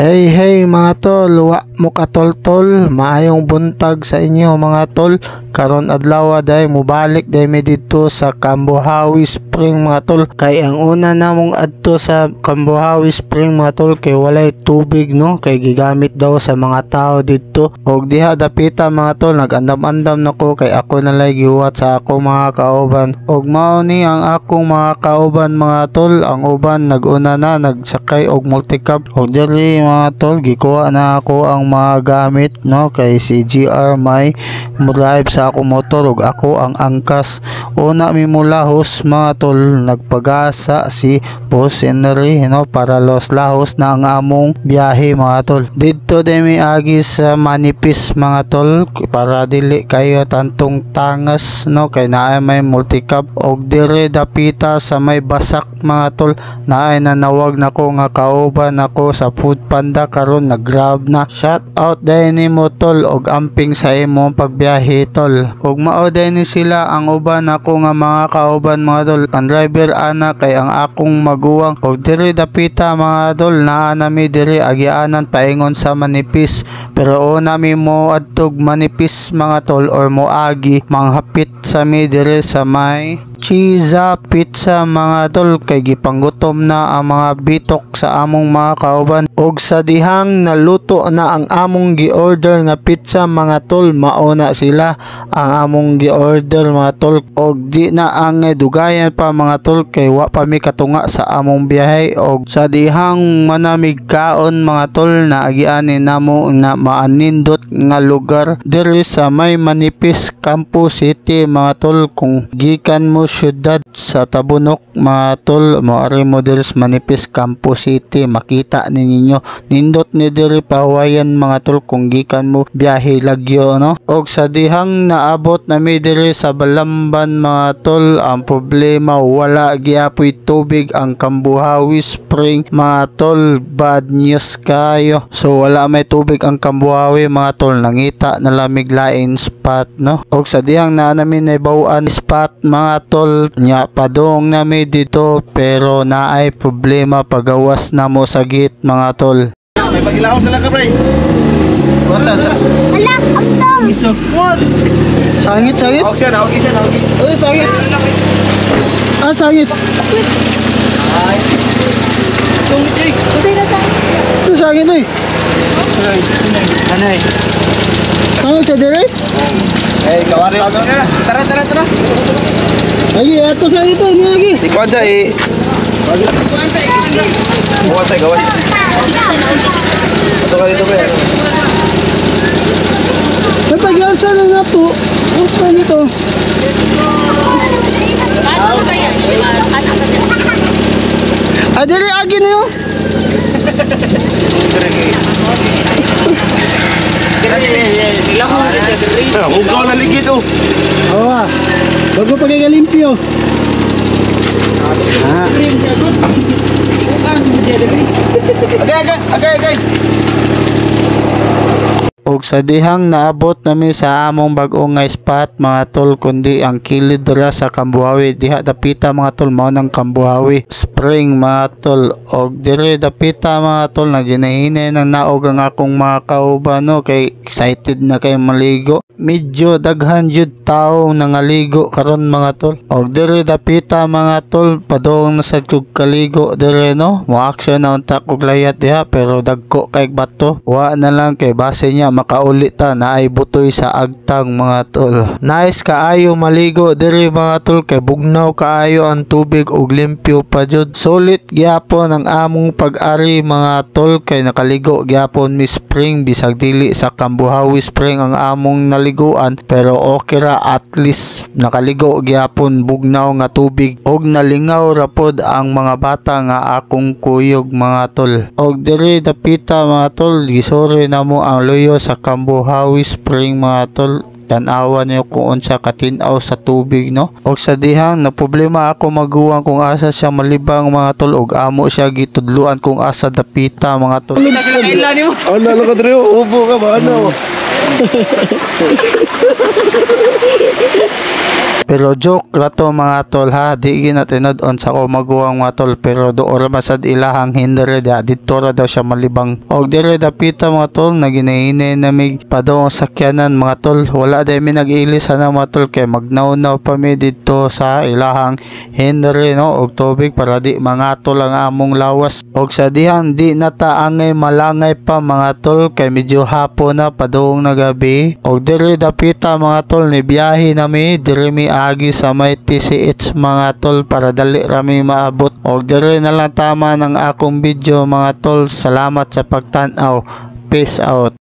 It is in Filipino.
Hey mga tol, wa mo katol-tol, maayong buntag sa inyo mga tol. Karon adlaw day mubalik day mi dito sa Cambohawi Spring mga tol. Kay ang una namong adto sa Cambohawi Spring mga tol kay walay tubig no, kay gigamit daw sa mga tao dito. Og diha dapita mga tol, nagandam-andam nako kay ako nalay gihuwat sa ako mga kauban. Og mao ni ang akong mga kauban mga tol, ang uban naguna na nagsakay og multicab. Og diri mga tol gikuha na ako ang mga gamit no, kay si GR may drive sa ako motor ug ako ang angkas. Una mi mulahos mga tol, nagpagasa si Boss Henry no, para los lahos na ang among biyahe mga tol. Dito din mi agi sa manipis mga tol para dili kayo tantong tangas no, kay naay may multicab. Og dire dapita sa may basak mga tol, naay nanawag nako nga kauban ako sa Food Panda karon nag-grab na. Shout out din ni mo tol og amping sa imong pagbiyahe tol. Og mao din ni sila ang uban ako nga mga kauban mga tol. Ang driver ana kay ang akong maguwang. Og diri dapita mga tol, naa nami diri agianan paingon sa manipis. Pero una mi mo adtog manipis mga tol or moagi manghapit sa mi diri sa may Chiza Pizza mga tol, kay gipanggutom na ang mga bitok sa among mga kauban. Og sa dihang naluto na ang among gi-order nga pizza mga tol, mauna sila ang among gi-order mga tol. Og di na ang dugayan pa mga tol, kay wa pa mi katunga sa among biyahe. Og sa dihang manamig kaon mga tol, na agiani namo na maanindot nga lugar diri sa may manipis Campo City mga tol. Kung gikan mo syudad sa Tabunok mga tol, maari mo diri sa manipis Campo City, makita ninyo nindot ni diri pahawayan mga tol kung gikan mo biyahe Lagyo no. Og sa dihang naabot na mi diri sa Balamban mga tol, ang problema wala giapoy tubig ang Cambohawi Spring mga tol. Bad news kayo, so wala may tubig ang Cambohawi mga tol, nangita na lamig lain spot no. Og sa dihang na namin naibawan spot mga tol, nya padong nami dito pero naay problema pagawas na mo sa gate mga tol. May pagilaw sila ka pre. What's up? Ala, amtong. What? Sangit. Okay. Oy, sangit. Ah, sangit. Ay. Tungit eh. Utay na tayo. Ito sangit oy. Anay. Sangit sa dire? Eh, kawari ako na. Tara. Lagi ato sangit to, ni lagi. Ikaw dyan eh. Gawas. Ito ka dito pre. May pagyasa na nga to. Ano nito? Ah, dire agi na yun. Hugaw na ligid oh. Oo ah. Bago pagkakalimpyo. Agay. Og sa dihang naabot nami sa among bag-o nga spot mga tol, kundi ang kilid dira sa Cambohawi. Diha dapita mga tol, mao nang Cambohawi Spring mga tol. Og dire dapita mga tol, naginahinay nang naog ang akong mga kauban no, kay excited na kay maligo. Medyo daghan jud tao nangaligo karon mga tol. Og dire dapita mga tol, padong na sad kog kaligo dire no. Mo action na unta kog layat diha pero dagko kay bato. Wa na lang kay base niya makauli ta na ay butoy sa agtang mga tol. Nice kaayo maligo dire mga tol, kay bugnaw kaayo ang tubig og limpyo pa jud. Solid gyapon ang among pag-ari mga tol, kay nakaligo gyapon mi spring bisag dili sa Cambohawi Spring ang among naliguan, pero okay ra, at least nakaligo gyapon bugnaw nga tubig. Og nalingaw ra pod ang mga bata nga akong kuyog mga tol. Og dire dapita mga tol, gisore na mo ang luyo sa Cambohawi Spring mga tol. Tanawa niyo kung unsa katinaw sa tubig no. Og sa dihang na problema ako maguwang kung asa siya malibang mga tol, og amo siya gitudluan kung asa dapita mga tol. Ano ka dre? Ubo ka ba ano? Pero joke ra to mga tol ha, di ginatinod on sa ko maguwang mga tol, pero doora masad ilahang hindere da dito ra daw siya malibang. Og dire dapita mga tol, naginahine na mig padong sakyanan mga tol, wala day mi nag-ilis na mga tol kay magnawnaw pa mi dito sa ilahang hindere no, og tubig para di mga tol ang among lawas. Og sa dihan di nataangay malangay pa mga tol kay medyo hapon na padong na gabi. Og dire dapita mga tol, ni biyahe na mi dire mi agi sa may TCH mga tol para dali rami maabot. Og dire na lang tama ng akong video mga tol. Salamat sa pagtanaw. Peace out.